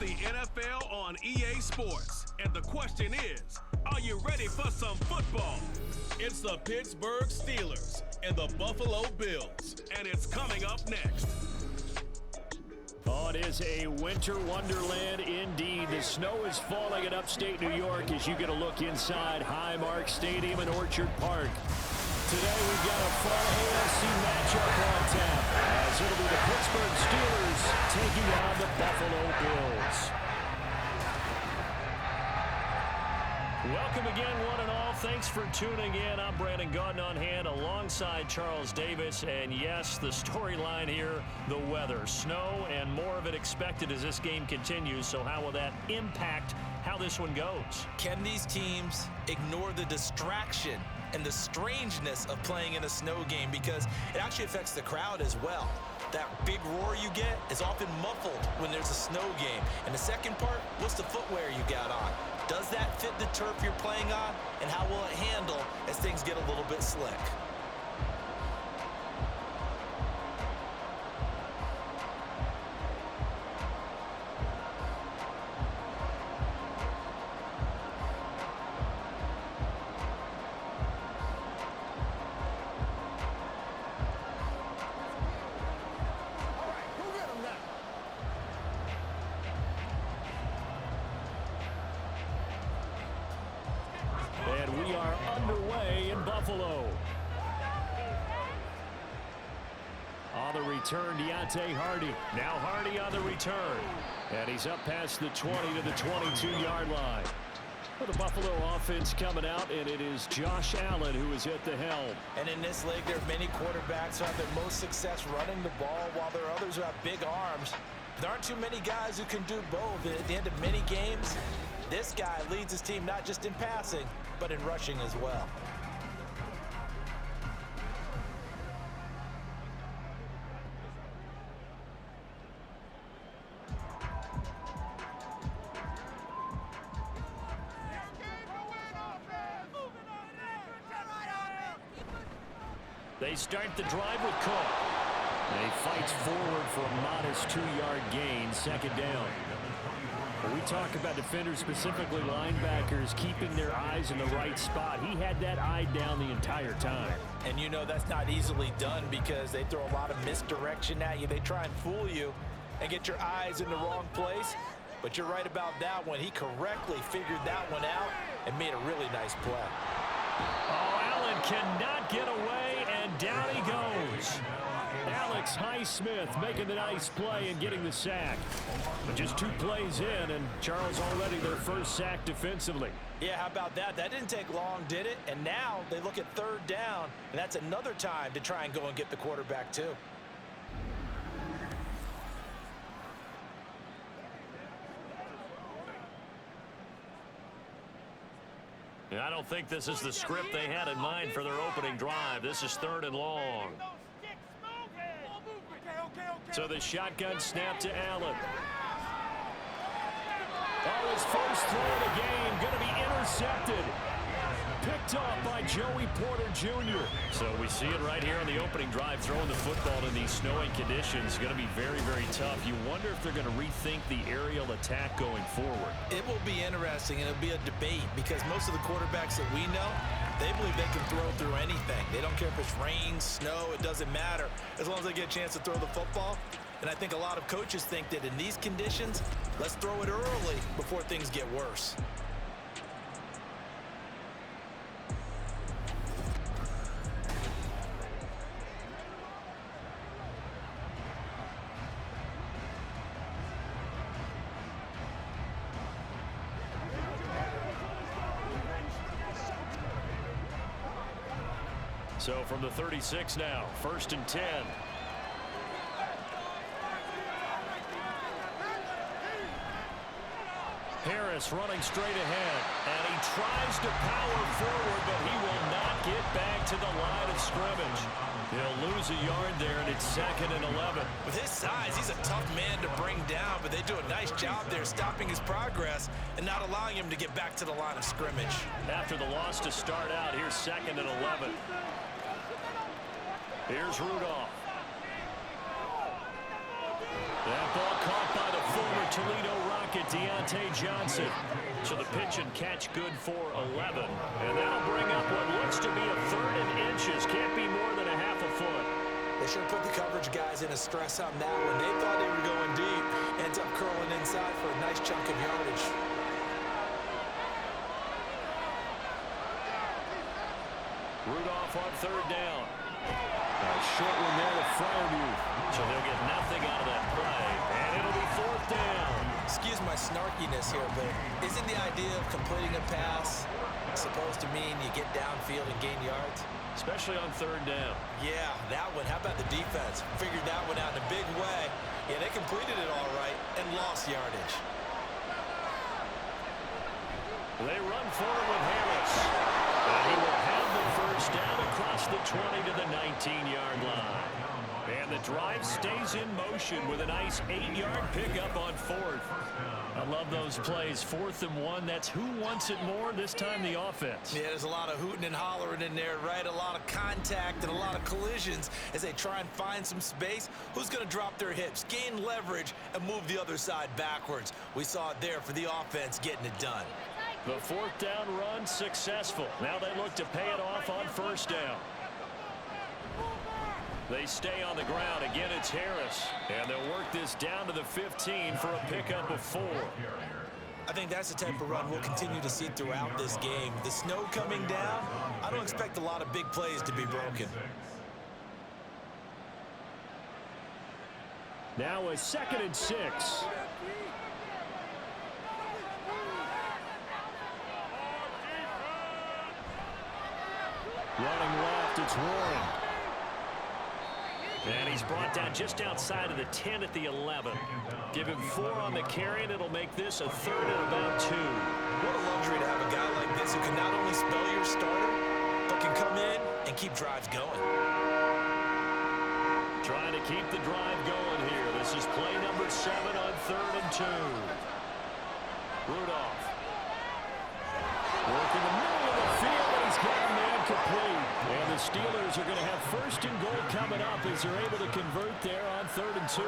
the NFL on EA Sports. And the question is, are you ready for some football? It's the Pittsburgh Steelers and the Buffalo Bills. And it's coming up next. Oh, it is a winter wonderland indeed. The snow is falling in upstate New York as you get a look inside Highmark Stadium in Orchard Park. Today we've got a fun AFC matchup on tap as it'll be the Pittsburgh Steelers taking on the Buffalo Bills. Welcome again, one and all. Thanks for tuning in. I'm Brandon Gaudin on hand alongside Charles Davis. And yes, the storyline here, the weather. Snow and more of it expected as this game continues. So how will that impact how this one goes? Can these teams ignore the distraction and the strangeness of playing in a snow game? Because it actually affects the crowd as well. That big roar you get is often muffled when there's a snow game. And the second part, what's the footwear you got on? Does that fit the turf you're playing on? And how will it handle as things get a little bit slick? And we are underway in Buffalo. On the return, Deontay Hardy. Now Hardy on the return. And he's up past the 20 to the 22-yard line. Well, the Buffalo offense coming out, and it is Josh Allen who is at the helm. And in this league, there are many quarterbacks who have their most success running the ball, while there are others who have big arms. There aren't too many guys who can do both. At the end of many games, this guy leads his team not just in passing, but in rushing as well. They start the drive with Cook. He fights forward for a modest 2-yard gain, second down. When we talk about defenders, specifically linebackers, keeping their eyes in the right spot, he had that eye down the entire time. And you know that's not easily done because they throw a lot of misdirection at you. They try and fool you and get your eyes in the wrong place. But you're right about that one. He correctly figured that one out and made a really nice play. Oh, Allen cannot get away, and down he goes. Alex Highsmith making the nice play and getting the sack. But just 2 plays in, and Charles already their first sack defensively. Yeah, how about that? That didn't take long, did it? And now they look at third down, and that's another time to try and go and get the quarterback too. I don't think this is the script they had in mind for their opening drive. This is 3rd and long. So the shotgun snap to Allen. Oh, his first throw of the game going to be intercepted. Picked off by Joey Porter Jr. So we see it right here on the opening drive. Throwing the football in these snowing conditions is going to be very, very tough. You wonder if they're going to rethink the aerial attack going forward. It will be interesting, and it'll be a debate because most of the quarterbacks that we know, they believe they can throw through anything. They don't care if it's rain, snow, it doesn't matter as long as they get a chance to throw the football. And I think a lot of coaches think that in these conditions, let's throw it early before things get worse. So from the 36 now, 1st and 10. Harris running straight ahead, and he tries to power forward, but he will not get back to the line of scrimmage. He'll lose a yard there, and it's 2nd and 11. With his size, he's a tough man to bring down, but they do a nice job there stopping his progress and not allowing him to get back to the line of scrimmage. After the loss to start out, here's 2nd and 11. Here's Rudolph. That ball caught by the former Toledo Rock look at Deontay Johnson. So the pitch and catch good for 11. And that'll bring up what looks to be a 3rd and inches. Can't be more than a half a foot. They sure put the coverage guys in a stress on that one. They thought they were going deep. Ends up curling inside for a nice chunk of yardage. Rudolph on 3rd down. A short one there to Fairview. So they'll get nothing out of that play. And it'll be 4th down. Excuse my snarkiness here, but isn't the idea of completing a pass supposed to mean you get downfield and gain yards? Especially on 3rd down. Yeah, that one. How about the defense? Figured that one out in a big way. Yeah, they completed it all right and lost yardage. They run forward with Harris. And he will have the 1st down across the 20 to the 19-yard line. And the drive stays in motion with a nice 8-yard pickup on 4th. I love those plays. 4th and 1. That's who wants it more, this time the offense. Yeah, there's a lot of hooting and hollering in there, right? A lot of contact and a lot of collisions as they try and find some space. Who's going to drop their hips, gain leverage, and move the other side backwards? We saw it there for the offense getting it done. The 4th down run successful. Now they look to pay it off on 1st down. They stay on the ground. Again, it's Harris. And they'll work this down to the 15 for a pickup of 4. I think that's the type of run we'll continue to see throughout this game. The snow coming down, I don't expect a lot of big plays to be broken. Now a 2nd and 6. Running left, it's Warren. And he's brought down just outside of the 10 at the 11. Give him 4 on the carry, and it'll make this a 3rd and about 2. What a luxury to have a guy like this who can not only spell your starter, but can come in and keep drives going. Trying to keep the drive going here. This is play number 7 on 3rd and 2. Rudolph. Working the middle of the field, and he's got a man complete. And the Steelers are going to have 1st and goal coming up as they're able to convert there on 3rd and 2.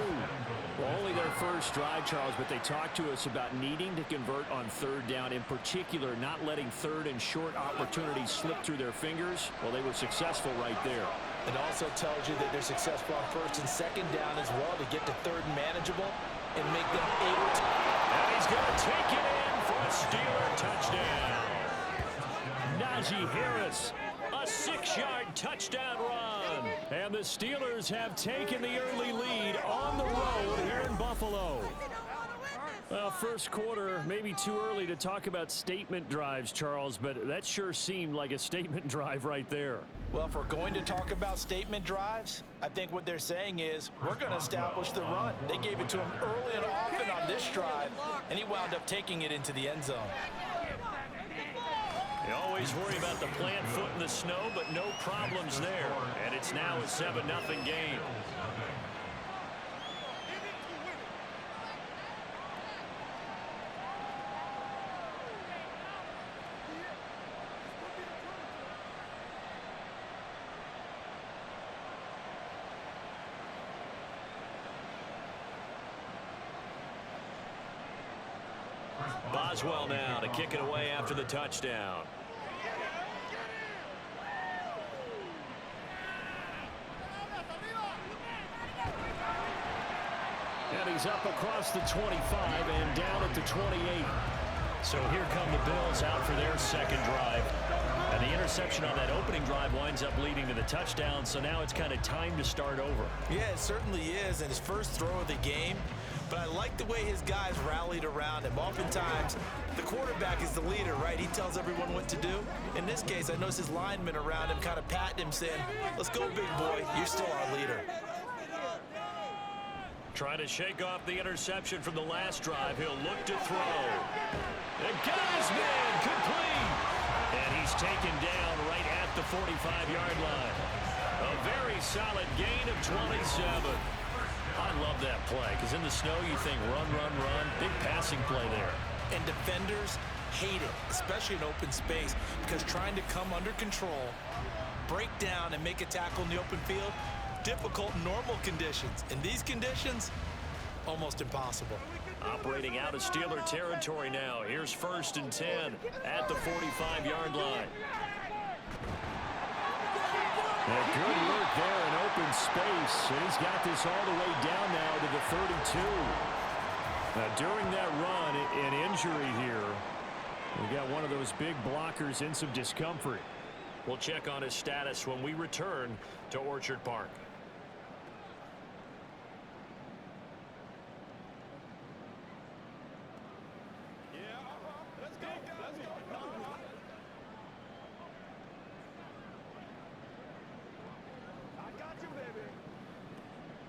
Well, only their first drive, Charles, but they talked to us about needing to convert on 3rd down, in particular not letting 3rd and short opportunities slip through their fingers. Well, they were successful right there. It also tells you that they're successful on 1st and 2nd down as well to get to 3rd and manageable and make them able to. And he's going to take it in for a Steeler touchdown. Najee Harris, a 6-yard touchdown run. And the Steelers have taken the early lead on the road here in Buffalo. Well, first quarter, maybe too early to talk about statement drives, Charles, but that sure seemed like a statement drive right there. Well, if we're going to talk about statement drives, I think what they're saying is we're going to establish the run. They gave it to him early and often on this drive, and he wound up taking it into the end zone. You always worry about the plant foot in the snow, but no problems there. And it's now a 7-0 game. Boswell now to kick it away after the touchdown. And he's up across the 25 and down at the 28. So here come the Bills out for their second drive. And the interception on that opening drive winds up leading to the touchdown, so now it's kind of time to start over. Yeah, it certainly is, and his first throw of the game. But I like the way his guys rallied around him. Oftentimes, the quarterback is the leader, right? He tells everyone what to do. In this case, I noticed his linemen around him kind of patting him, saying, "Let's go, big boy. You're still our leader." Trying to shake off the interception from the last drive. He'll look to throw. And got his man complete. And he's taken down right at the 45-yard line. A very solid gain of 27. I love that play, because in the snow you think run, run, run. Big passing play there. And defenders hate it, especially in open space, because trying to come under control, break down, and make a tackle in the open field, difficult in normal conditions. In these conditions, almost impossible. Operating out of Steeler territory now. Here's 1st and 10 at the 45-yard line. Good work there in open space. And he's got this all the way down now to the 32. Now, during that run, an injury here. We got one of those big blockers in some discomfort. We'll check on his status when we return to Orchard Park.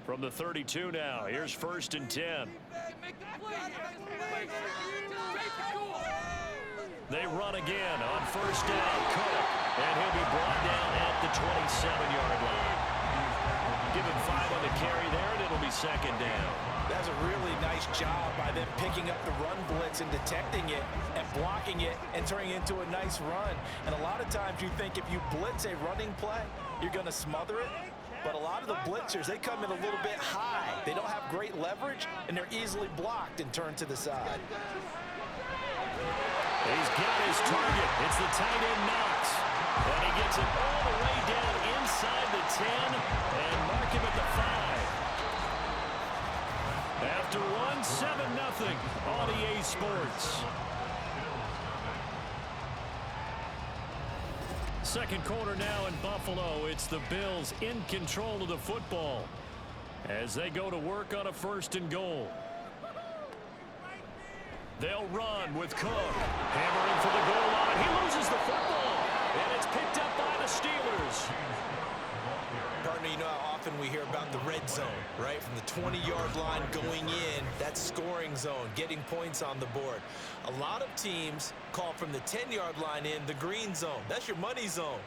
From the 32 now, here's 1st and 10. They run again on 1st down. Cook, and he'll be brought down at the 27-yard line. Give him 5 on the carry there, and it'll be 2nd down. That's a really nice job by them picking up the run blitz and detecting it and blocking it and turning it into a nice run. And a lot of times you think if you blitz a running play, you're going to smother it. But a lot of the blitzers, they come in a little bit high. They don't have great leverage, and they're easily blocked and turned to the side. He's got his target. It's the tight end Knox. And he gets it all the way down inside the 10 and mark him at the 5. After one, 7-0 on EA Sports. Second quarter now in Buffalo. It's the Bills in control of the football as they go to work on a 1st and goal. They'll run with Cook. Hammering for the goal line. He loses the football, and it's picked up by the Steelers. Partner, you know how often we hear about the red zone, right? From the 20-yard line going in, that scoring zone, getting points on the board. A lot of teams call from the 10-yard line in the green zone. That's your money zone.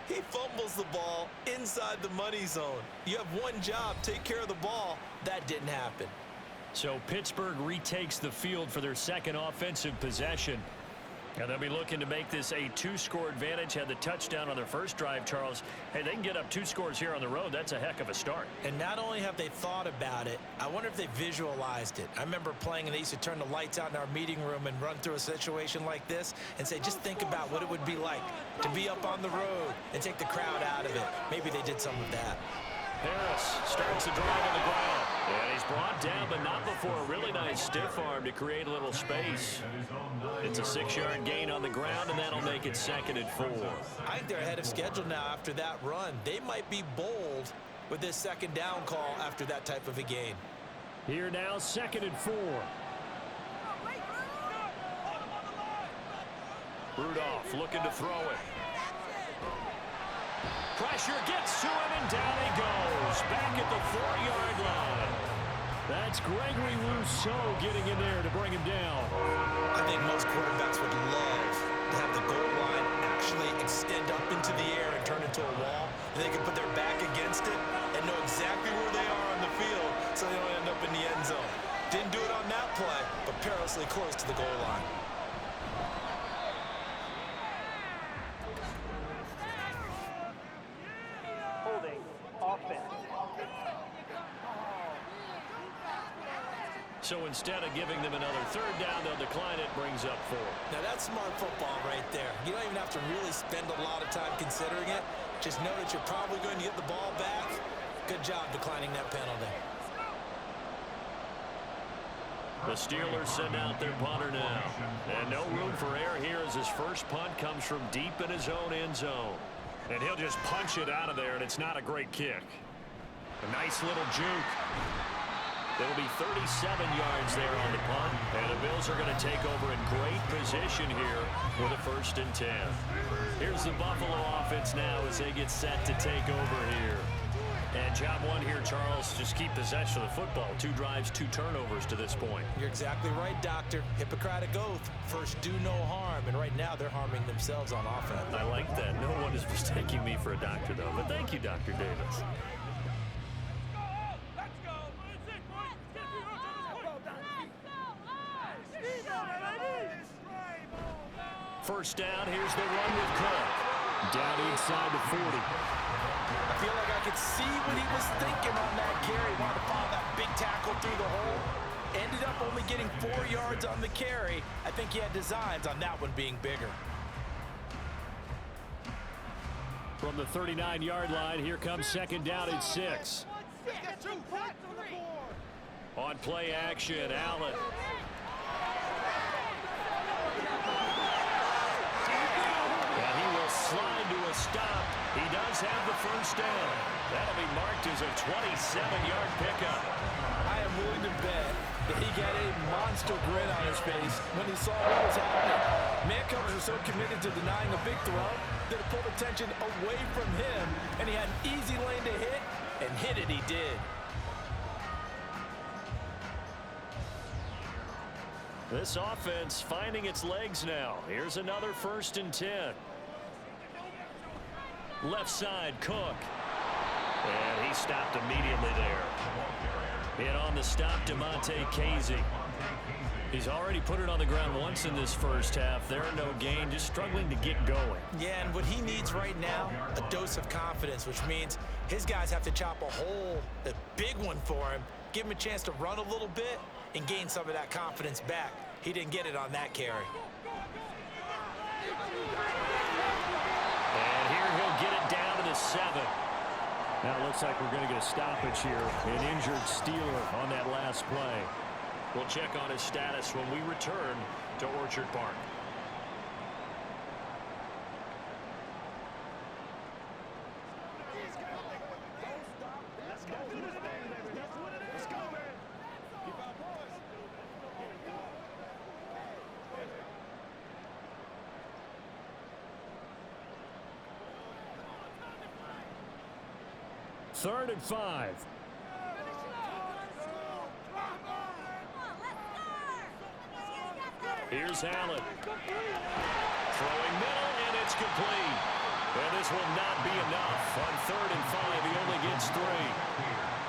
He fumbles the ball inside the money zone. You have one job, take care of the ball. That didn't happen. So Pittsburgh retakes the field for their second offensive possession. And they'll be looking to make this a 2-score advantage. Had the touchdown on their first drive, Charles. Hey, they can get up 2 scores here on the road. That's a heck of a start. And not only have they thought about it, I wonder if they visualized it. I remember playing, and they used to turn the lights out in our meeting room and run through a situation like this and say, just think about what it would be like to be up on the road and take the crowd out of it. Maybe they did some of that. Harris starts the drive on the ground. And he's brought down, but not before a really nice stiff arm to create a little space. It's a 6-yard gain on the ground, and that'll make it 2nd and 4. I think they're ahead of schedule now after that run. They might be bold with this 2nd down call after that type of a gain. Here now, 2nd and 4. Rudolph looking to throw it. Pressure gets to him, and down he goes. Back at the 4-yard line. That's Gregory Rousseau getting in there to bring him down. I think most quarterbacks would love to have the goal line actually extend up into the air and turn into a wall. And they can put their back against it and know exactly where they are on the field so they don't end up in the end zone. Didn't do it on that play, but perilously close to the goal line. So instead of giving them another 3rd down, they'll decline it, brings up 4. Now that's smart football right there. You don't even have to really spend a lot of time considering it. Just know that you're probably going to get the ball back. Good job declining that penalty. The Steelers send out their punter now. And no room for error here as his first punt comes from deep in his own end zone. And he'll just punch it out of there, and it's not a great kick. A nice little juke. There'll be 37 yards there on the punt, and the Bills are going to take over in great position here with a 1st and 10. Here's the Buffalo offense now as they get set to take over here. And job one here, Charles, just keep possession of the football. 2 drives, 2 turnovers to this point. You're exactly right, Doctor. Hippocratic oath. First, do no harm. And right now, they're harming themselves on offense. I like that. No one is mistaking me for a doctor, though. But thank you, Dr. Davis. First down, here's the run with Cook. Down inside the 40. I feel like I could see what he was thinking on that carry. Wanted to follow that big tackle through the hole. Ended up only getting 4 yards on the carry. I think he had designs on that one being bigger. From the 39-yard line, here comes second down and 6. On play action, Allen. And he will slide to a stop. He does have the first down. That'll be marked as a 27-yard pickup. I am willing to bet that he got a monster grin on his face when he saw what was happening. Man covers are so committed to denying a big throw that it pulled attention away from him, and he had an easy lane to hit, and hit it he did. This offense finding its legs now. Here's another 1st and 10. Left side, Cook. And he stopped immediately there. In on the stop, DeMonte Casey. He's already put it on the ground once in this first half. There are no gain, just struggling to get going. Yeah, and what he needs right now, a dose of confidence, which means his guys have to chop a hole, a big one for him, give him a chance to run a little bit and gain some of that confidence back. He didn't get it on that carry. And here he'll get it down to the 7. Now it looks like we're going to get a stoppage here. An injured Steeler on that last play. We'll check on his status when we return to Orchard Park. Third and 5. Here's Allen. Throwing middle, and it's complete. And this will not be enough. On 3rd and 5, he only gets 3.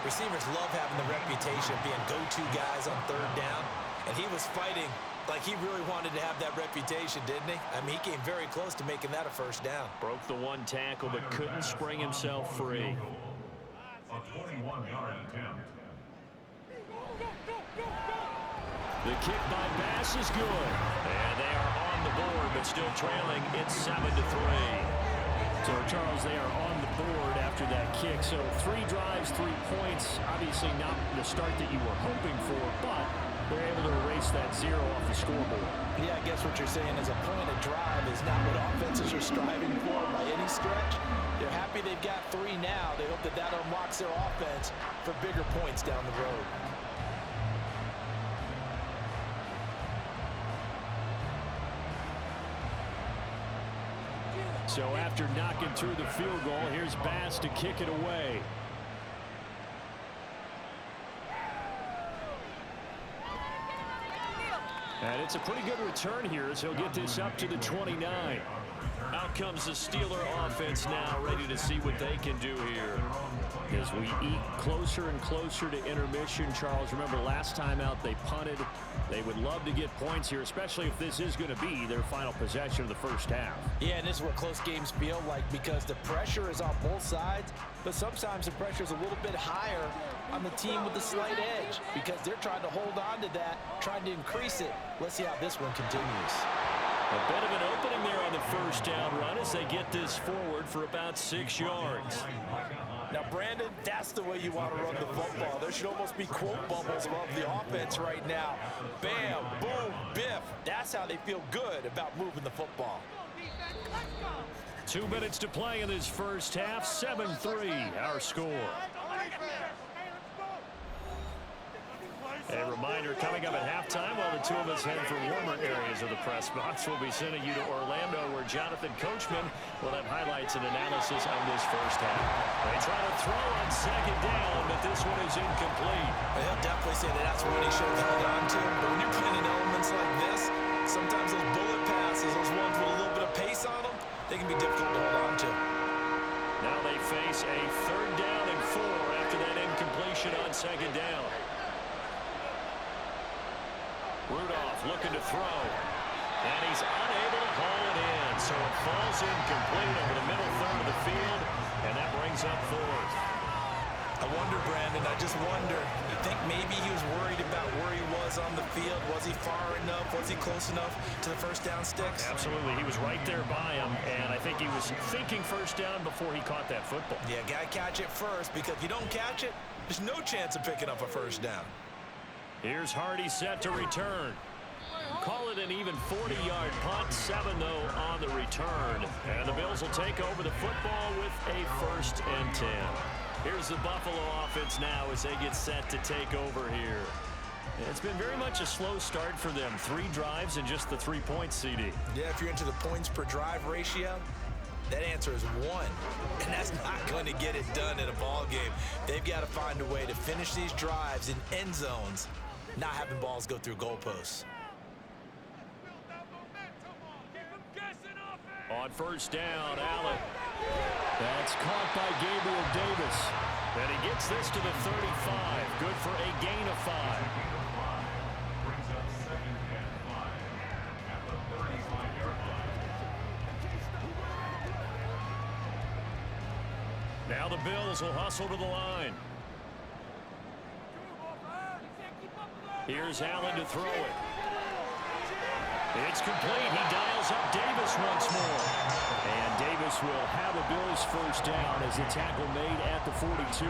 Receivers love having the reputation of being go-to guys on 3rd down. And he was fighting like he really wanted to have that reputation, didn't he? I mean, he came very close to making that a 1st down. Broke the 1 tackle, but couldn't spring himself free. A 21-yard attempt. The kick by Bass is good. And they are on the board, but still trailing. It's 7-3. So, Charles, they are on the board after that kick. So, 3 drives, 3 points. Obviously not the start that you were hoping for, but they're able to erase that 0 off the scoreboard. Yeah, I guess what you're saying is a point of drive is not what offenses are striving for by any stretch. They're happy they've got 3 now. They hope that that unlocks their offense for bigger points down the road. So after knocking through the field goal, here's Bass to kick it away. And it's a pretty good return here as he'll get this up to the 29. Out comes the Steeler offense now, ready to see what they can do here. As we eat closer and closer to intermission, Charles, remember last time out they punted. They would love to get points here, especially if this is going to be their final possession of the first half. Yeah, and this is what close games feel like because the pressure is on both sides, but sometimes the pressure is a little bit higher on the team with the slight edge because they're trying to hold on to that, trying to increase it. Let's see how this one continues. A bit of an opening there on the first down run as they get this forward for about 6 yards. Now, Brandon, that's the way you want to run the football. There should almost be quote bubbles above the offense right now. Bam, boom, biff. That's how they feel good about moving the football. 2 minutes to play in this first half. 7-3, our score. A reminder coming up at halftime while the two of us head for warmer areas of the press box. We'll be sending you to Orlando where Jonathan Coachman will have highlights and analysis on this first half. They try to throw on second down, but this one is incomplete. He'll definitely say that that's what he should have held on to. But when you're playing in elements like this, sometimes those bullet passes, those ones with a little bit of pace on them, they can be difficult to hold on to. Now they face a 3rd down and 4 after that incompletion on second down. Rudolph looking to throw, and he's unable to haul it in, so it falls incomplete over the middle third of the field, and that brings up 4th. I wonder, Brandon, I just wonder. You think maybe he was worried about where he was on the field? Was he far enough? Was he close enough to the first down sticks? Absolutely. He was right there by him, and I think he was thinking first down before he caught that football. Yeah, got to catch it first, because if you don't catch it, there's no chance of picking up a first down. Here's Hardy set to return. Call it an even 40-yard punt, 7 though on the return. And the Bills will take over the football with a 1st and 10. Here's the Buffalo offense now as they get set to take over here. It's been very much a slow start for them. 3 drives and just the 3 points, CD. Yeah, if you're into the points per drive ratio, that answer is 1. And that's not going to get it done in a ball game. They've got to find a way to finish these drives in end zones, not having balls go through goalposts. On first down, Allen. That's caught by Gabriel Davis. And he gets this to the 35. Good for a gain of 5. Brings up 2nd and 5 at the 35-yard line. Now the Bills will hustle to the line. Here's Allen to throw it. It's complete. He dials up Davis once more. And Davis will have a Bills first down as the tackle made at the 42.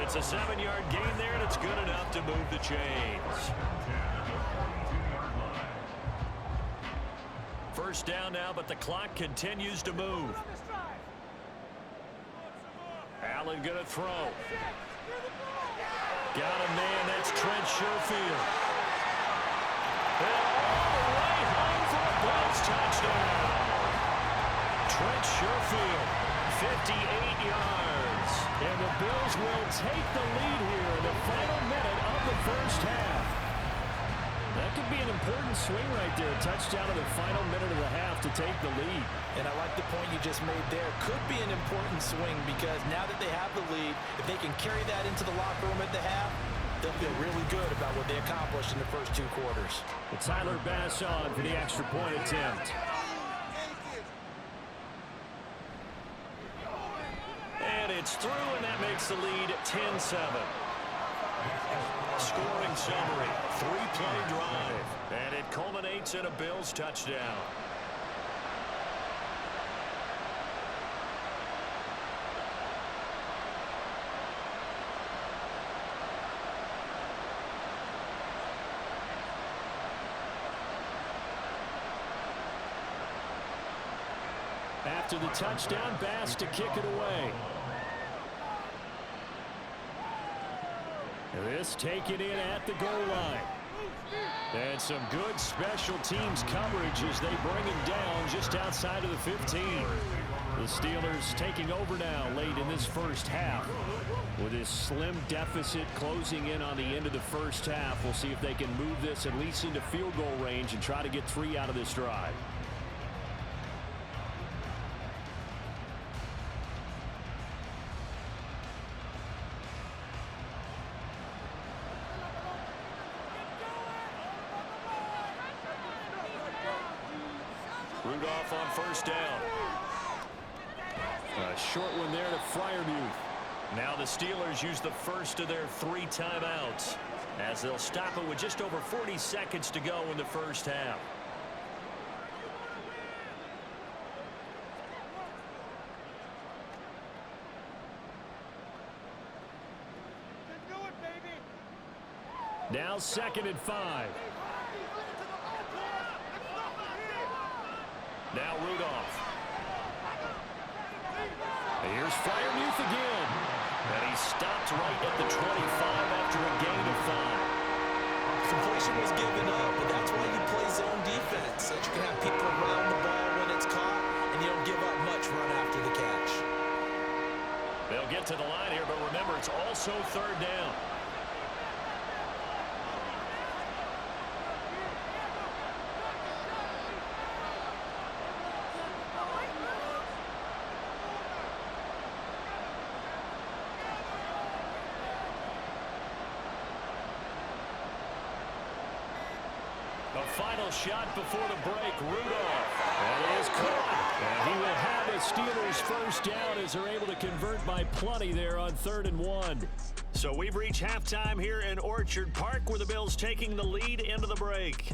It's a 7-yard gain there, and it's good enough to move the chains. First down now, but the clock continues to move. Allen going to throw. Got a man. That's Trent Sherfield. All the way home for a Bills touchdown. Trent Sherfield, 58 yards. And the Bills will take the lead here in the final minute of the first half. That could be an important swing right there. A touchdown in the final minute of the half to take the lead. And I like the point you just made there. Could be an important swing because now that they have the lead, if they can carry that into the locker room at the half, they'll feel really good about what they accomplished in the first 2 quarters. Tyler Bass on for the extra point attempt. And it's through, and that makes the lead 10-7. Scoring summary, 3-play drive, and it culminates in a Bills touchdown. After the touchdown, Bass to kick it away. This taken in at the goal line. And some good special teams coverage as they bring him down just outside of the 15. The Steelers taking over now late in this first half. With this slim deficit closing in on the end of the first half, we'll see if they can move this at least into field goal range and try to get 3 out of this drive. Rudolph on first down. A short one there to Freiermuth. Now the Steelers use the first of their 3 timeouts as they'll stop it with just over 40 seconds to go in the first half. Now 2nd and 5. Now Rudolph. Here's Freiermuth again. And he stopped right at the 25 after a gain of 5. Completion was given up, but that's why you play zone defense, so that you can have people around the ball when it's caught, and you don't give up much run after the catch. They'll get to the line here, but remember, it's also 3rd down. The final shot before the break, Rudolph. That is caught. And he will have a Steelers first down as they're able to convert by plenty there on 3rd and 1. So we've reached halftime here in Orchard Park where the Bills taking the lead into the break.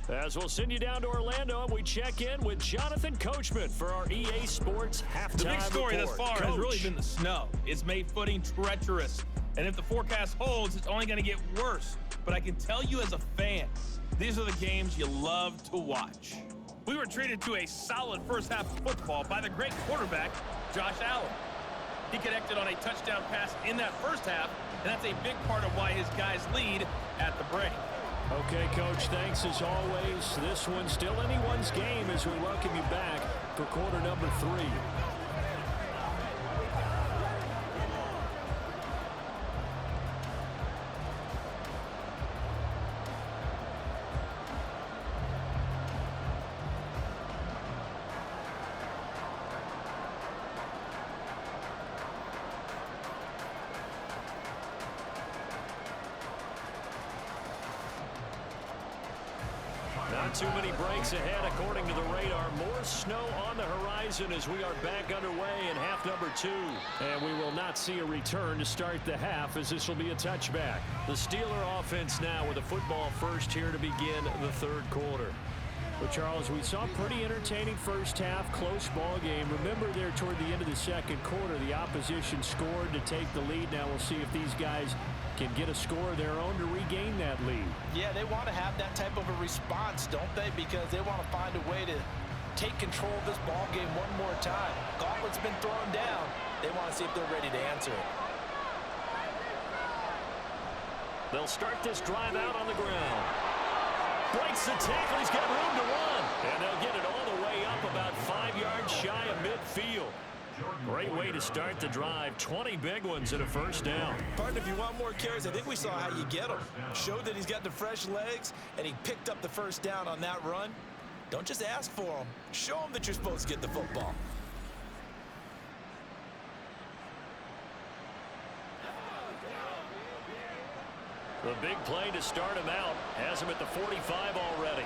As we'll send you down to Orlando, and we check in with Jonathan Coachman for our EA Sports halftime report. The big story thus far has really been the snow. It's made footing treacherous. And if the forecast holds, it's only going to get worse. But I can tell you as a fan, these are the games you love to watch. We were treated to a solid first half of football by the great quarterback, Josh Allen. He connected on a touchdown pass in that first half, and that's a big part of why his guys lead at the break. Okay, Coach, thanks as always. This one's still anyone's game as we welcome you back for quarter number 3. Not too many breaks ahead according to the radar. More snow on the horizon as we are back underway in half number 2. And we will not see a return to start the half as this will be a touchback. The Steeler offense now with a football first here to begin the 3rd quarter. But Charles, we saw a pretty entertaining first half, close ball game. Remember there toward the end of the 2nd quarter, the opposition scored to take the lead. Now we'll see if these guys can get a score of their own to regain that lead. Yeah, they want to have that type of a response, don't they? Because they want to find a way to take control of this ball game one more time. Gauntlet's been thrown down. They want to see if they're ready to answer it. They'll start this drive out on the ground. Breaks the tackle. He's got room to run. And they'll get it all the way up about 5 yards shy of midfield. Great way to start the drive. 20 big ones and a first down. Partner, if you want more carries, I think we saw how you get them. Showed that he's got the fresh legs, and he picked up the first down on that run. Don't just ask for them. Show them that you're supposed to get the football. The big play to start him out has him at the 45 already.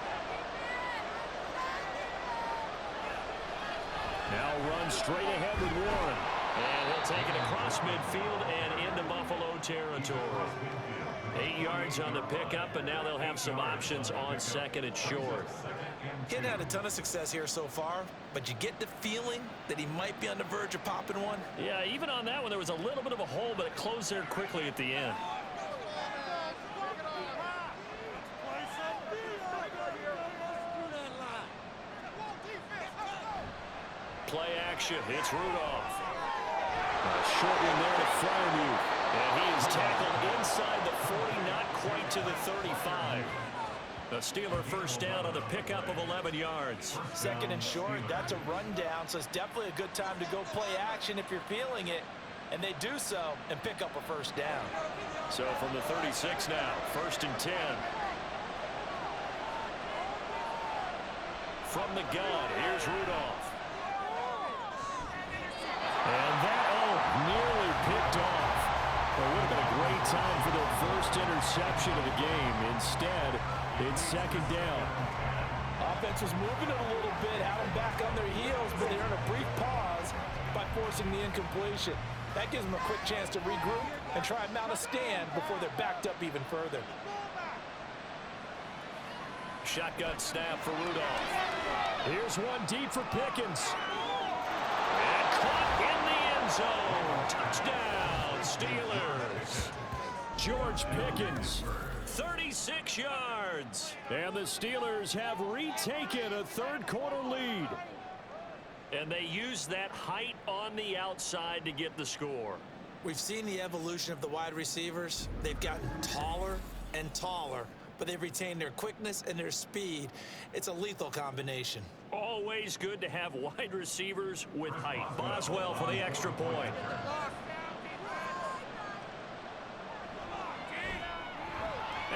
Now runs straight ahead with Warren. And he'll take it across midfield and into Buffalo territory. 8 yards on the pickup, and now they'll have some options on 2nd and short. He hadn't had a ton of success here so far, but you get the feeling that he might be on the verge of popping one. Yeah, even on that one, there was a little bit of a hole, but it closed there quickly at the end. Play action. It's Rudolph. A short one there to Freiermuth. And he is tackled inside the 40, not quite to the 35. The Steeler first down on the pickup of 11 yards. 2nd and short, that's a rundown, so it's definitely a good time to go play action if you're feeling it. And they do so and pick up a first down. So from the 36 now, 1st and 10. From the gun, here's Rudolph. And that, nearly picked off. It would have been a great time for their first interception of the game. Instead, it's 2nd down. Offense was moving it a little bit, had them back on their heels, but they earned a brief pause by forcing the incompletion. That gives them a quick chance to regroup and try and mount a stand before they're backed up even further. Shotgun snap for Rudolph. Here's one deep for Pickens. And caught in the end zone. Touchdown, Steelers. George Pickens, 36 yards. And the Steelers have retaken a 3rd quarter lead. And they use that height on the outside to get the score. We've seen the evolution of the wide receivers. They've gotten taller and taller, but they've retained their quickness and their speed. It's a lethal combination. Always good to have wide receivers with height. Boswell for the extra point.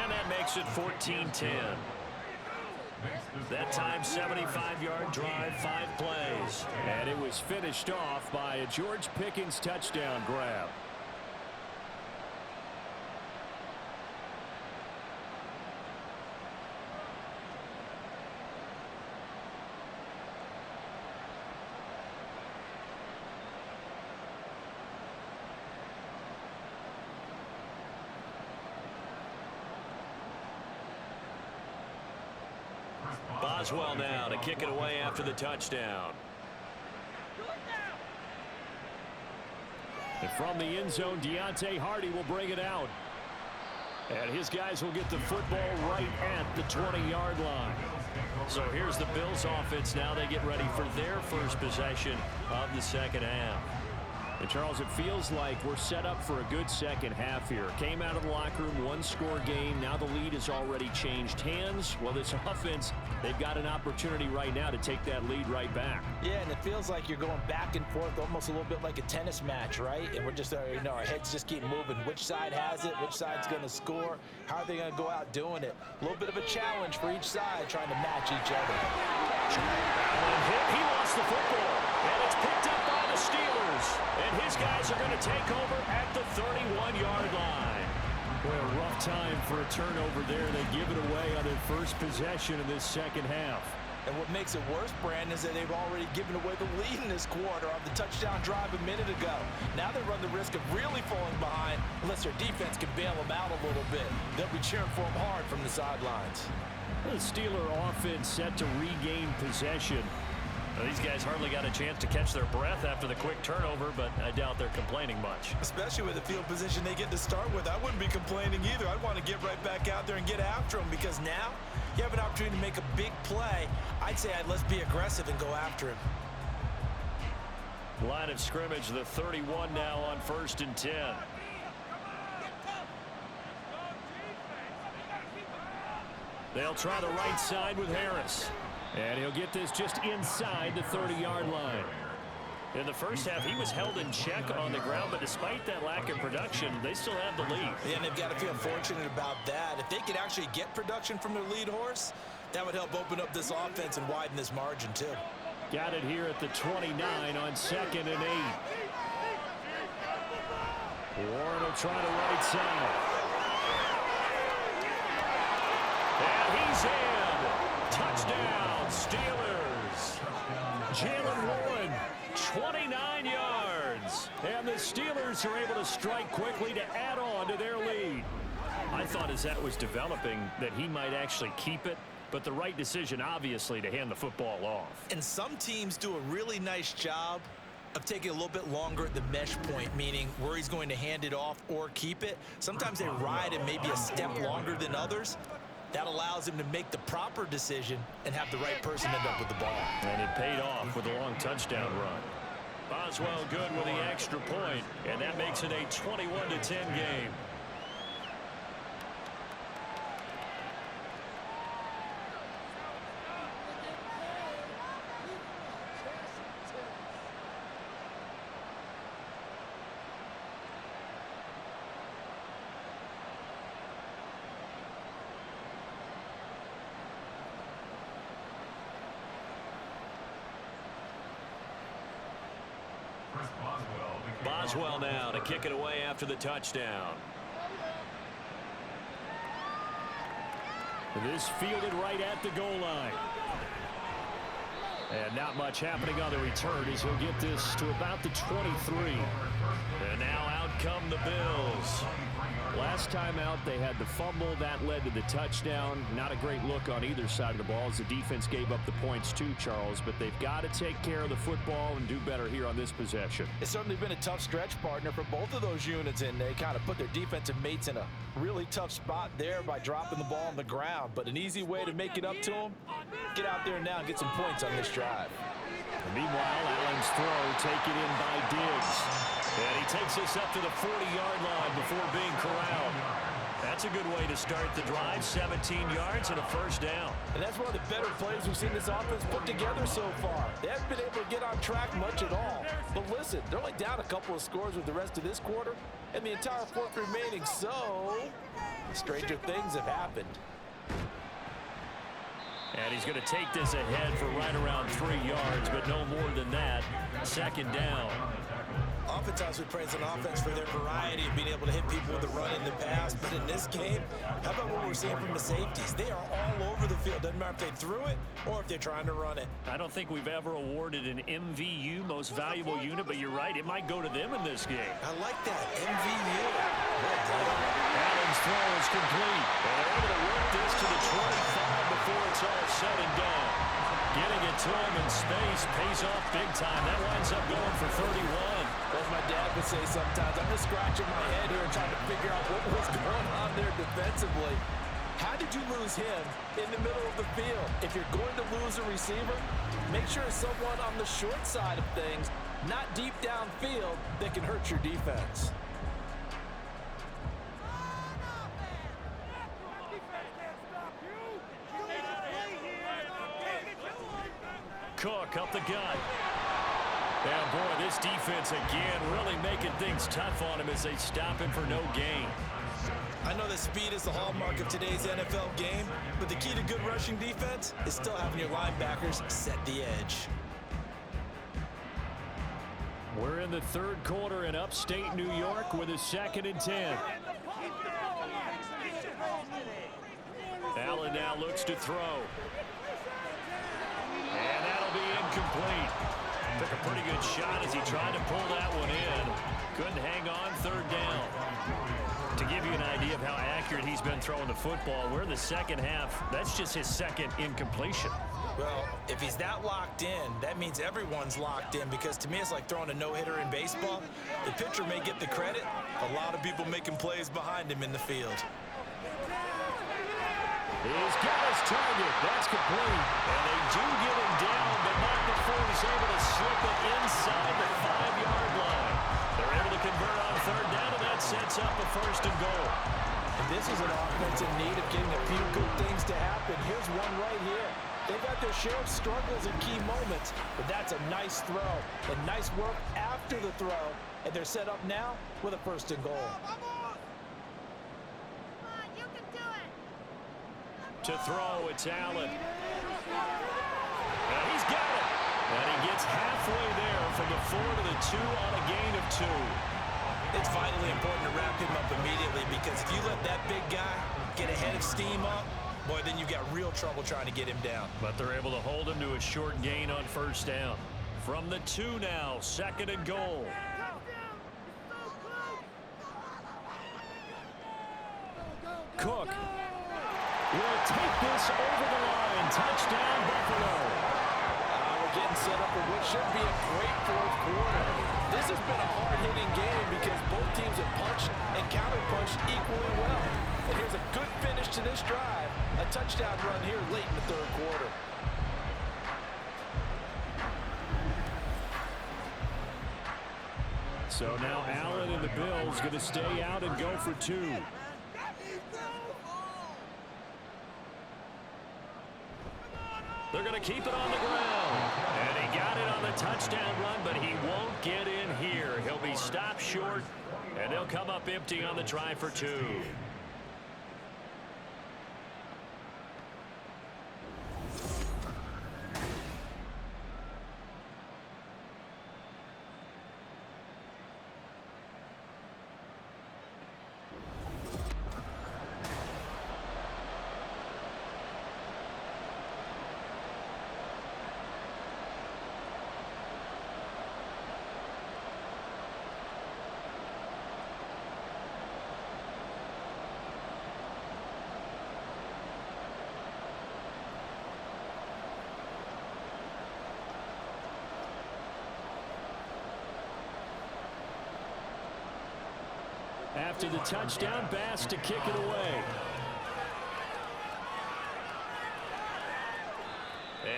And that makes it 14-10. That time, 75-yard drive, 5 plays. And it was finished off by a George Pickens touchdown grab. Boswell now to kick it away after the touchdown. And from the end zone, Deontay Hardy will bring it out. And his guys will get the football right at the 20-yard line. So here's the Bills offense now. They get ready for their first possession of the second half. And Charles, it feels like we're set up for a good second half here. Came out of the locker room, one-score game. Now the lead has already changed hands. Well, this offense, they've got an opportunity right now to take that lead right back. Yeah, and it feels like you're going back and forth, almost a little bit like a tennis match, right? And we're just, our heads just keep moving. Which side has it? Which side's going to score? How are they going to go out doing it? A little bit of a challenge for each side, trying to match each other. He lost the football, and it's picked up by the Steelers. And his guys are going to take over at the 31-yard line. Boy, a rough time for a turnover there. They give it away on their first possession of this second half. And what makes it worse, Brandon, is that they've already given away the lead in this quarter on the touchdown drive a minute ago. Now they run the risk of really falling behind unless their defense can bail them out a little bit. They'll be cheering for them hard from the sidelines. The Steeler offense set to regain possession. Well, these guys hardly got a chance to catch their breath after the quick turnover, but I doubt they're complaining much. Especially with the field position they get to start with. I wouldn't be complaining either. I'd want to get right back out there and get after them, because now you have an opportunity to make a big play. I'd say let's be aggressive and go after him. Line of scrimmage, the 31 now on 1st and 10. They'll try the right side with Harris. And he'll get this just inside the 30-yard line. In the first half, he was held in check on the ground, but despite that lack of production, they still have the lead. Yeah, and they've got to feel fortunate about that. If they could actually get production from their lead horse, that would help open up this offense and widen this margin, too. Got it here at the 29 on 2nd and 8. Warren will try the right side. And he's in. Touchdown, Steelers. Jalen Warren, 29 yards. And the Steelers are able to strike quickly to add on to their lead. I thought as that was developing that he might actually keep it, but the right decision, obviously, to hand the football off. And some teams do a really nice job of taking a little bit longer at the mesh point, meaning where he's going to hand it off or keep it. Sometimes they ride it maybe a step longer than others. That allows him to make the proper decision and have the right person end up with the ball. And it paid off with a long touchdown run. Boswell good with the extra point, and that makes it a 21-10 game. Boswell now to kick it away after the touchdown. This fielded right at the goal line. And not much happening on the return as he'll get this to about the 23. And now out come the Bills. Last time out, they had the fumble. That led to the touchdown. Not a great look on either side of the ball as the defense gave up the points too, Charles. But they've got to take care of the football and do better here on this possession. It's certainly been a tough stretch, partner, for both of those units, and they kind of put their defensive mates in a really tough spot there by dropping the ball on the ground. But an easy way to make it up to them, get out there now and get some points on this drive. And meanwhile, Allen's throw taken in by Diggs. And he takes us up to the 40-yard line before being corralled. That's a good way to start the drive. 17 yards and a first down. And that's one of the better plays we've seen this offense put together so far. They haven't been able to get on track much at all. But listen, they're only down a couple of scores with the rest of this quarter and the entire fourth remaining. So, stranger things have happened. And he's going to take this ahead for right around 3 yards, but no more than that. Second down. Oftentimes we praise an offense for their variety of being able to hit people with the run in the pass. But in this game, how about what we're seeing from the safeties? They are all over the field. Doesn't matter if they threw it or if they're trying to run it. I don't think we've ever awarded an MVU, most valuable unit, but you're right. It might go to them in this game. I like that, MVU. Allen's throw is is complete. And they're able to work this to the 25 before it's all said and done. Getting it to him in space pays off big time. That winds up going for 31. As my dad would say sometimes, I'm just scratching my head here and trying to figure out what was going on there defensively. How did you lose him in the middle of the field? If you're going to lose a receiver, make sure it's someone on the short side of things, not deep downfield, that can hurt your defense. Cook up the gut. And boy, this defense again really making things tough on him as they stop him for no gain. I know that speed is the hallmark of today's NFL game, but the key to good rushing defense is still having your linebackers set the edge. We're in the third quarter in upstate New York with a 2nd and 10. Allen now looks to throw. And that'll be incomplete. Took a pretty good shot as he tried to pull that one in. Couldn't hang on, 3rd down. To give you an idea of how accurate he's been throwing the football, we're in the second half. That's just his 2nd incompletion. Well, if he's that locked in, that means everyone's locked in, because to me it's like throwing a no-hitter in baseball. The pitcher may get the credit, a lot of people making plays behind him in the field. He's got his target. That's complete. And they do get him down, but not before he's able to slip it inside the 5-yard line. They're able to convert on 3rd down, and that sets up a 1st and goal. And this is an offense in need of getting a few good things to happen. Here's one right here. They've got their share of struggles in key moments, but that's a nice throw and nice work after the throw. And they're set up now with a 1st and goal. To throw, it's Allen. And he's got it. And he gets halfway there from the 4 to the 2 on a gain of 2. It's vitally important to wrap him up immediately, because if you let that big guy get a head of steam up, boy, then you've got real trouble trying to get him down. But they're able to hold him to a short gain on 1st down. From the 2 now, 2nd and goal. Cook will take this over the line. Touchdown, Buffalo. We're getting set up for what should be a great 4th quarter. This has been a hard-hitting game because both teams have punched and counter-punched equally well. And here's a good finish to this drive. A touchdown run here late in the 3rd quarter. So now Allen and the Bills going to stay out and go for 2. They're going to keep it on the ground. And he got it on the touchdown run, but he won't get in here. He'll be stopped short, and they'll come up empty on the try for 2. After the touchdown, Bass to kick it away.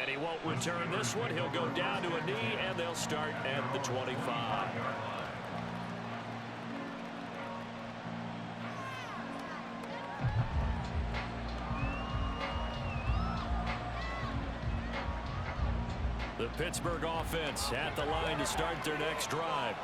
And he won't return this one. He'll go down to a knee, and they'll start at the 25. The Pittsburgh offense at the line to start their next drive.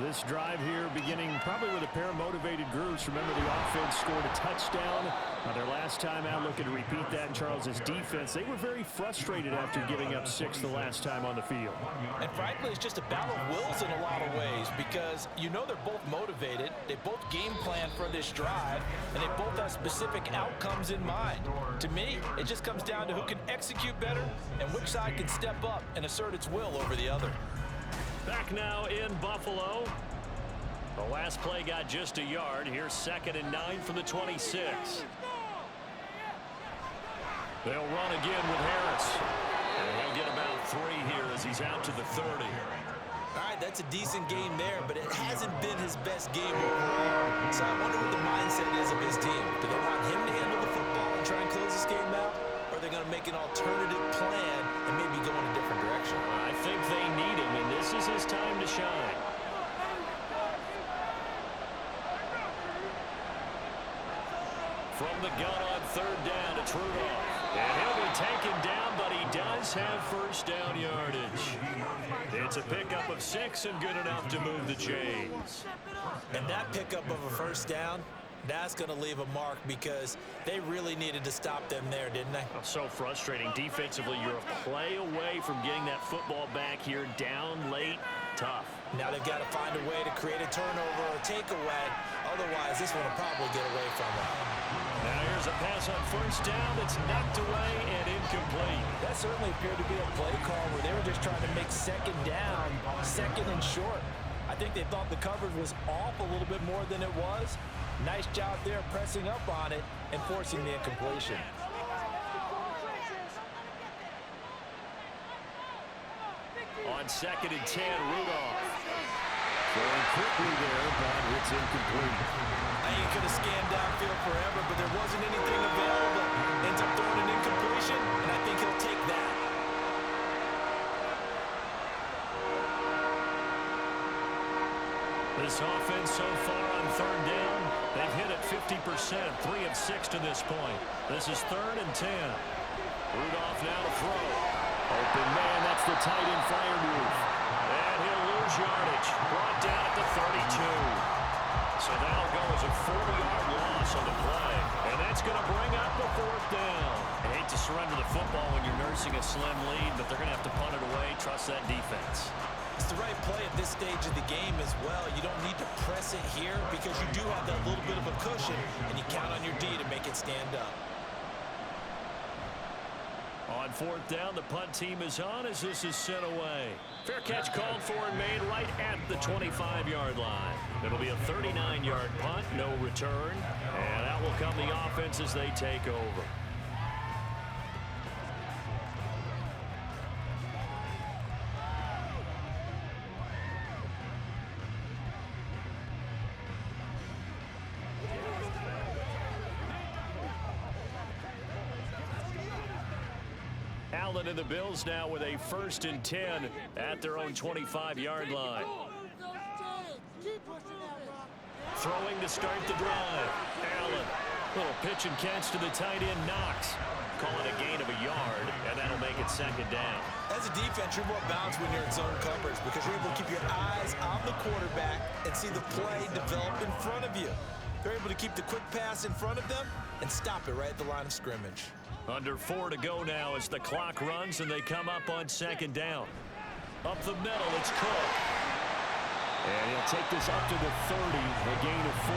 This drive here beginning probably with a pair of motivated groups. Remember, the offense scored a touchdown their last time out. Looking to repeat that in Charles's defense. They were very frustrated after giving up 6 the last time on the field. And frankly, it's just a battle of wills in a lot of ways, because you know they're both motivated. They both game plan for this drive, and they both have specific outcomes in mind. To me, it just comes down to who can execute better and which side can step up and assert its will over the other. Back now in Buffalo. The last play got just a yard. Here's 2nd and 9 from the 26. They'll run again with Harris. And he'll get about 3 here as he's out to the 30. All right, that's a decent game there, but it hasn't been his best game overall. So I wonder what the mindset is of his team. Do they want him to handle the football and try and close this game out? Or are they going to make an alternative plan and maybe go in a different direction? I think they need him, and this is his time to shine. From the gun on 3rd down, it's Rudolph. And he'll be taken down, but he does have first down yardage. It's a pickup of 6 and good enough to move the chains. And that pickup of a first down, that's going to leave a mark because they really needed to stop them there, didn't they? So frustrating. Defensively, you're a play away from getting that football back here down late. Tough. Now they've got to find a way to create a turnover or takeaway. Otherwise, this one will probably get away from them. Now here's a pass on first down that's knocked away and incomplete. That certainly appeared to be a play call where they were just trying to make 2nd down, 2nd and short. I think they thought the coverage was off a little bit more than it was. Nice job there pressing up on it and forcing the incompletion. On 2nd and 10, Rudolph. Going quickly there, but it's incomplete. I ain't going to scan downfield forever, but there wasn't anything available. Ends up throwing an incompletion, and I think he'll take that. This offense so far on 3rd down, they've hit it 50%, 3 of 6 to this point. This is 3rd and 10. Rudolph now to throw. Open man, that's the tight end fire move. And he'll lose yardage. Brought down at the 32. So that'll go as a 40-yard loss on the play. And that's going to bring up the 4th down. I hate to surrender the football when you're nursing a slim lead, but they're going to have to punt it away. Trust that defense. It's the right play at this stage of the game as well. You don't need to press it here because you do have that little bit of a cushion, and you count on your D to make it stand up. On 4th down, the punt team is on as this is sent away. Fair catch called for and made right at the 25-yard line. It'll be a 39-yard punt, no return. And out will come the offense as they take over. Allen and the Bills now with a 1st and 10 at their own 25-yard line. Throwing to start the drive. Allen. Little pitch and catch to the tight end, Knox. Call it a gain of a yard, and that'll make it 2nd down. As a defense, you're more balanced when you're in zone coverage because you're able to keep your eyes on the quarterback and see the play develop in front of you. They're able to keep the quick pass in front of them and stop it right at the line of scrimmage. Under 4 to go now as the clock runs and they come up on 2nd down. Up the middle, it's Cook. And he'll take this up to the 30, a gain of 4.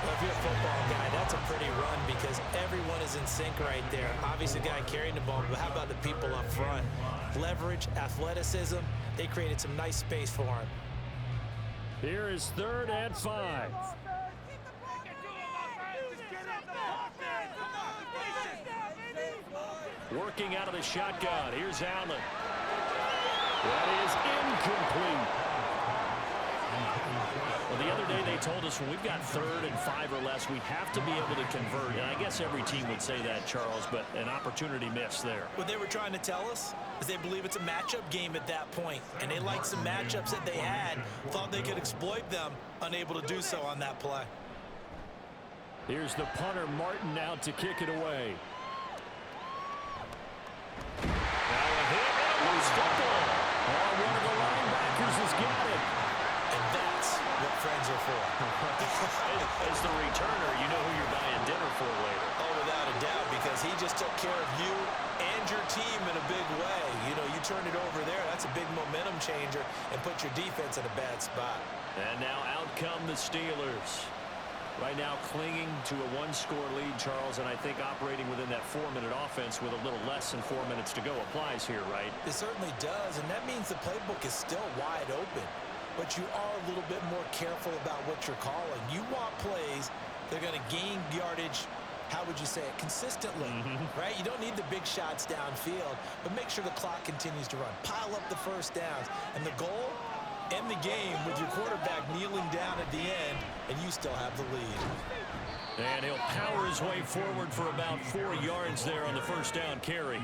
Well, if you're a football guy, that's a pretty run because everyone is in sync right there. Obviously, the guy carrying the ball, but how about the people up front? Leverage, athleticism, they created some nice space for him. Here is 3rd and 5. Working out of the shotgun. Here's Allen. That is incomplete. Well, the other day they told us when we've got 3rd and 5 or less, we have to be able to convert. And I guess every team would say that, Charles, but an opportunity missed there. What they were trying to tell us is they believe it's a matchup game at that point, and they liked some matchups that they had, thought they could exploit them, unable to do so on that play. Here's the punter, Martin, out to kick it away. Now a hit and a loose football. Oh, one of the linebackers has got it. And that's what friends are for. As the returner, you know who you're buying dinner for later. Oh, without a doubt, because he just took care of you and your team in a big way. You know, you turn it over there, that's a big momentum changer and put your defense in a bad spot. And now out come the Steelers. Right now clinging to a 1-score lead, Charles, and I think operating within that 4-minute offense with a little less than 4 minutes to go applies here, right? It certainly does, and that means the playbook is still wide open. but you are a little bit more careful about what you're calling. You want plays that are going to gain yardage, how would you say it, consistently, right? You don't need the big shots downfield, but make sure the clock continues to run. Pile up the first downs. And the goal, end the game with your quarterback kneeling down at the end, and you still have the lead. And he'll power his way forward for about 4 yards there on the first down carry.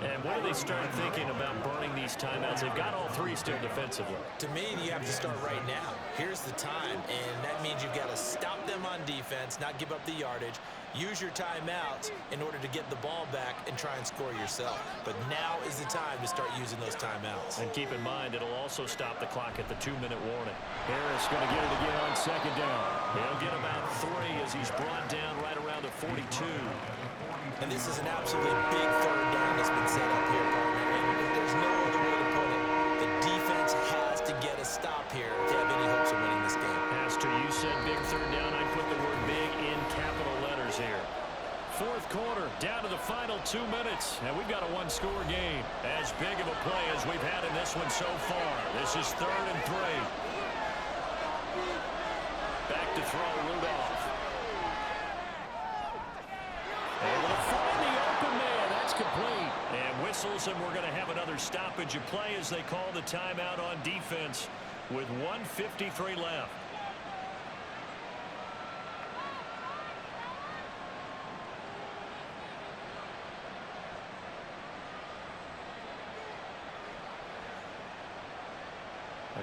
And when do they start thinking about burning these timeouts? They've got all 3 still defensively. To me, you have to start right now. Here's the time, and that means you've got to stop them on defense, not give up the yardage, use your timeouts in order to get the ball back and try and score yourself. But now is the time to start using those timeouts. And keep in mind, it'll also stop the clock at the 2-minute warning. Harris going to get it again on second down. He'll get about 3 as he's brought down right around the 42. And this is an absolutely big third down that's been set up here, partner. And there's no other way to put it. The defense has to get a stop here if they have any hopes of winning this game. Pastor, you said big third down. I put the word big in capital letters here. Fourth quarter, down to the final 2 minutes, and we've got a one-score game. As big of a play as we've had in this one so far. This is 3rd and 3. Back to throw, Rudolph. Able to find the open man. That's complete. And whistles, and we're going to have another stoppage of play as they call the timeout on defense with 1:53 left.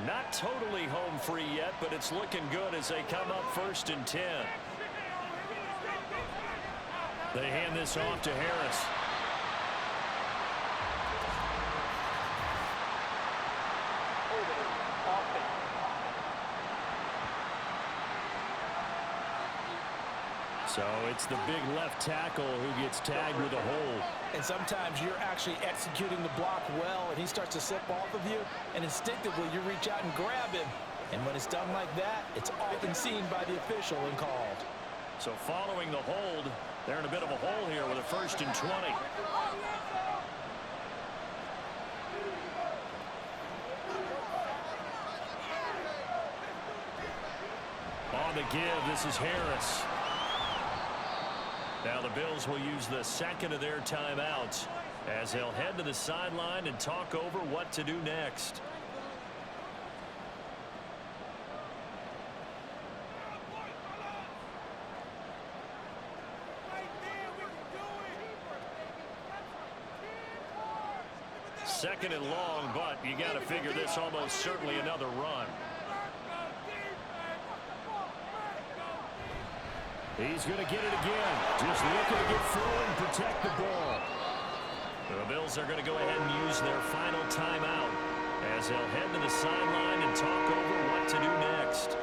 Not totally home free yet, but it's looking good as they come up 1st and 10. They hand this off to Harris. So it's the big left tackle who gets tagged with a hold. And sometimes you're actually executing the block well, and he starts to slip off of you, and instinctively you reach out and grab him. And when it's done like that, it's often seen by the official and called. So following the hold, they're in a bit of a hole here with a 1st and 20. On the give, this is Harris. Now the Bills will use the second of their timeouts as they'll head to the sideline and talk over what to do next. Second and long, but you got to figure this almost certainly another run. He's going to get it again. Just looking to get through and protect the ball. The Bills are going to go ahead and use their final timeout as they'll head to the sideline and talk over what to do next.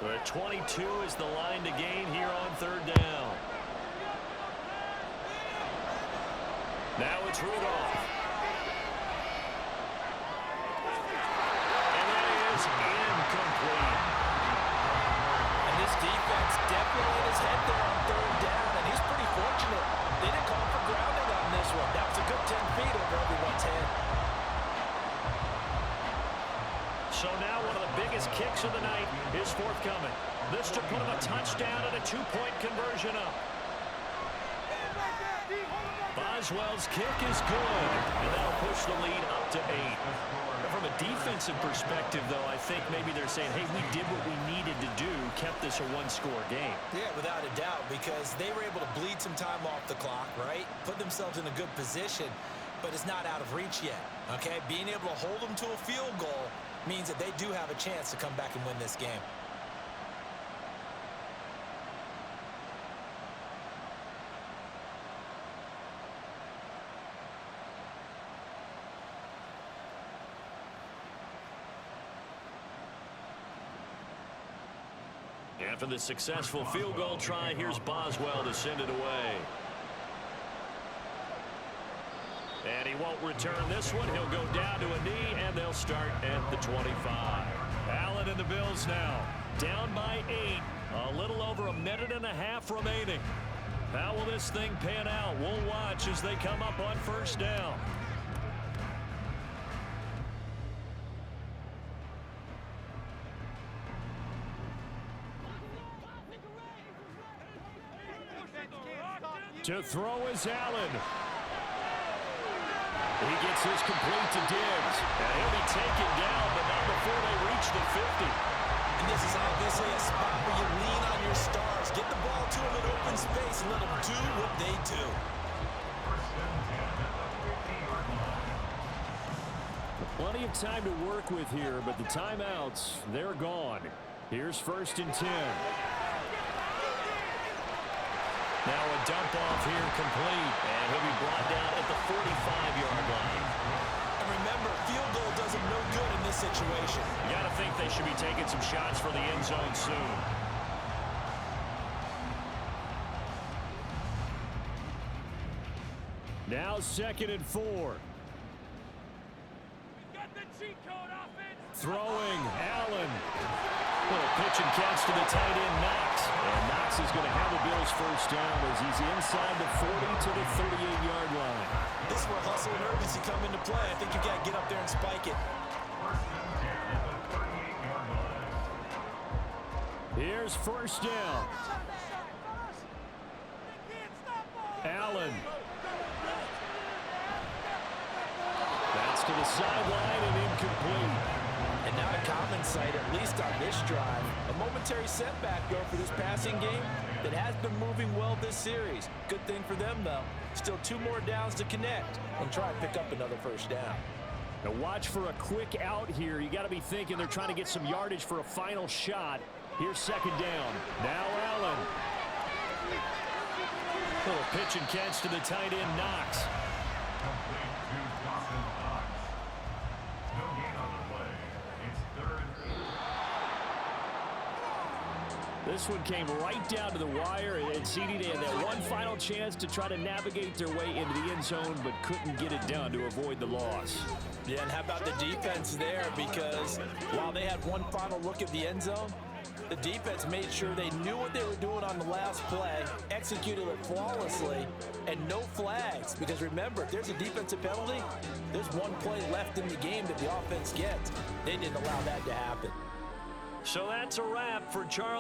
The 22 is the line to gain here on 3rd down. Now it's Rudolph. And that is incomplete. And this defense definitely had his head there on 3rd down, and he's pretty fortunate. They didn't call for grounding on this one. That was a good 10 feet over everyone's head. So now one of the biggest kicks of the night is forthcoming. This to put him a touchdown and a 2-point conversion up. Boswell's kick is good, and that'll push the lead up to 8. From a defensive perspective, though, I think maybe they're saying, hey, we did what we needed to do, kept this a one-score game. Yeah, without a doubt, because they were able to bleed some time off the clock, right? Put themselves in a good position, but it's not out of reach yet, okay? Being able to hold them to a field goal means that they do have a chance to come back and win this game. After the successful field goal try, here's Boswell to send it away. And he won't return this one. He'll go down to a knee, and they'll start at the 25. Allen and the Bills now Down by 8. A little over a minute and a half remaining. How will this thing pan out? We'll watch as they come up on first down. To throw is Allen. He gets this complete to Diggs. And he'll be taken down, but not before they reach the 50. And this is obviously a spot where you lean on your stars. Get the ball to them in open space and let them do what they do. Plenty of time to work with here, but the timeouts, they're gone. Here's 1st and 10. Now a dump off here complete, and he'll be brought down at the 45-yard line. And remember, field goal does him no good in this situation. You got to think they should be taking some shots for the end zone soon. Now 2nd and 4. Throwing, Allen. Little pitch and catch to the tight end, Knox. And Knox is going to have the Bills first down as he's inside the 40 to the 38-yard line. This is where hustle and urgency come into play. I think you've got to get up there and spike it. Here's 1st down. Allen. That's to the sideline and incomplete. And now a common sight, at least on this drive. A momentary setback, though, for this passing game that has been moving well this series. Good thing for them, though. Still 2 more downs to connect and try and pick up another first down. Now watch for a quick out here. You got to be thinking they're trying to get some yardage for a final shot. Here's 2nd down. Now Allen. Little pitch and catch to the tight end, Knox. This one came right down to the wire, and CD had that one final chance to try to navigate their way into the end zone, but couldn't get it done to avoid the loss. Yeah, and how about the defense there? Because while they had one final look at the end zone, the defense made sure they knew what they were doing on the last play, executed it flawlessly, and no flags. Because remember, if there's a defensive penalty, there's one play left in the game that the offense gets. They didn't allow that to happen. So that's a wrap for Charles.